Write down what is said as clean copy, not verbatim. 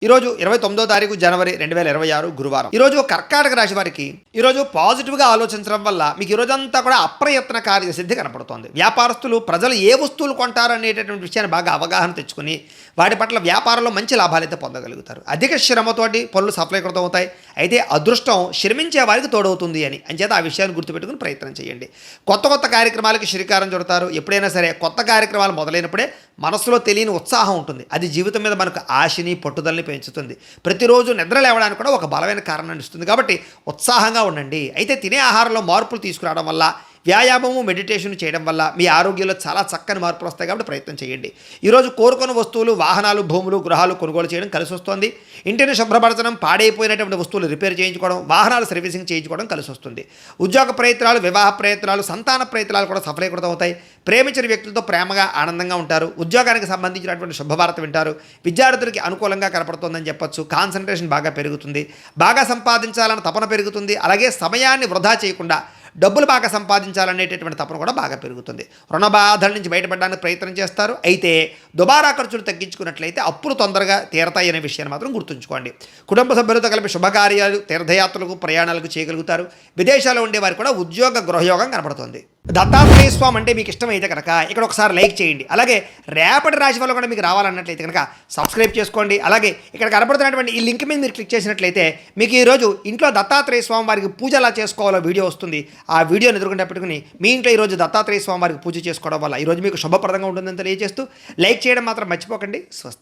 ఈరోజు 29వ తారీఖు జనవరి 2026 గురువారం. ఈరోజు కర్కాటక రాశి వారికి ఈరోజు పాజిటివ్గా ఆలోచించడం వల్ల మీకు ఈరోజంతా కూడా అప్రయత్న కార్యసిద్ధి కనపడుతోంది. వ్యాపారస్తులు ప్రజలు ఏ వస్తువులు కొంటారు అనేటటువంటి విషయాన్ని బాగా అవగాహన తెచ్చుకుని వాటి పట్ల వ్యాపారంలో మంచి లాభాలైతే పొందగలుగుతారు. అధిక శ్రమతోటి పనులు సఫలీకృతం అవుతాయి. అయితే అదృష్టం శ్రమించే వారికి తోడవుతుంది అని అంచేత ఆ విషయాన్ని గుర్తుపెట్టుకుని ప్రయత్నం చేయండి. కొత్త కొత్త కార్యక్రమాలకి శ్రీకారం చుడతారు. ఎప్పుడైనా సరే కొత్త కార్యక్రమాలు మొదలైనప్పుడే మనసులో తెలియని ఉత్సాహం ఉంటుంది. అది జీవితం మీద మనకు ఆశని పట్టుదలని పెంచుతుంది. ప్రతిరోజు నిద్ర లేవడానికి కూడా ఒక బలమైన కారణాన్ని ఇస్తుంది. కాబట్టి ఉత్సాహంగా ఉండండి. అయితే తినే ఆహారంలో మార్పులు తీసుకురావడం వల్ల, వ్యాయామము మెడిటేషన్ చేయడం వల్ల మీ ఆరోగ్యంలో చాలా చక్కని మార్పులు వస్తాయి. కాబట్టి ప్రయత్నం చేయండి. ఈరోజు కోరుకున్న వస్తువులు, వాహనాలు, భూములు, గృహాలు కొనుగోలు చేయడం కలిసి వస్తుంది. ఇంటిని శుభ్రపరచడం, పాడైపోయినటువంటి వస్తువులు రిపేర్ చేయించుకోవడం, వాహనాలు సర్వీసింగ్ చేయించుకోవడం కలిసి వస్తుంది. ఉద్యోగ ప్రయత్నాలు, వివాహ ప్రయత్నాలు, సంతాన ప్రయత్నాలు కూడా సఫలీకృతం అవుతాయి. ప్రేమించిన వ్యక్తులతో ప్రేమగా ఆనందంగా ఉంటారు. ఉద్యోగానికి సంబంధించినటువంటి శుభవార్త వింటారు. విద్యార్థులకి అనుకూలంగా కనపడుతుందని చెప్పొచ్చు. కాన్సన్ట్రేషన్ బాగా పెరుగుతుంది. బాగా సంపాదించాలని తపన పెరుగుతుంది. అలాగే సమయాన్ని వృధా చేయకుండా డబ్బులు బాగా సంపాదించాలనేటటువంటి తపన కూడా బాగా పెరుగుతుంది. రుణ బాధల నుంచి బయటపడడానికి ప్రయత్నం చేస్తారు. అయితే దుబారా ఖర్చులు తగ్గించుకున్నట్లయితే అప్పులు తొందరగా తీరతాయి అనే విషయాన్ని మాత్రం గుర్తుంచుకోండి. కుటుంబ సభ్యులతో కలిపి శుభకార్యాలు, తీర్థయాత్రలకు, ప్రయాణాలకు చేయగలుగుతారు. విదేశాల్లో ఉండేవారు కూడా ఉద్యోగ గృహయోగం కనపడుతుంది. దత్తాత్రేయ స్వామి అంటే మీకు ఇష్టమైతే కనుక ఇక్కడ ఒకసారి లైక్ చేయండి. అలాగే రేపటి రాశి వల్ల కూడా మీకు రావాలన్నట్లయితే కనుక సబ్స్క్రైబ్ చేసుకోండి. అలాగే ఇక్కడ కనపడుతున్నటువంటి ఈ లింక్ మీద మీరు క్లిక్ చేసినట్లయితే మీకు ఈరోజు ఇంట్లో దత్తాత్రేయ స్వామి వారికి పూజ ఎలా చేసుకోవాలో వీడియో వస్తుంది. ఆ వీడియోని ఎదుర్కొంటే పెట్టుకుని మీ ఇంట్లో ఈరోజు దత్తాత్రేయ స్వామి వారికి పూజ చేసుకోవడం వల్ల ఈరోజు మీకు శుభప్రదంగా ఉంటుందని తెలియజేస్తూ లైక్ చేయడం మాత్రం మర్చిపోకండి. స్వస్తి.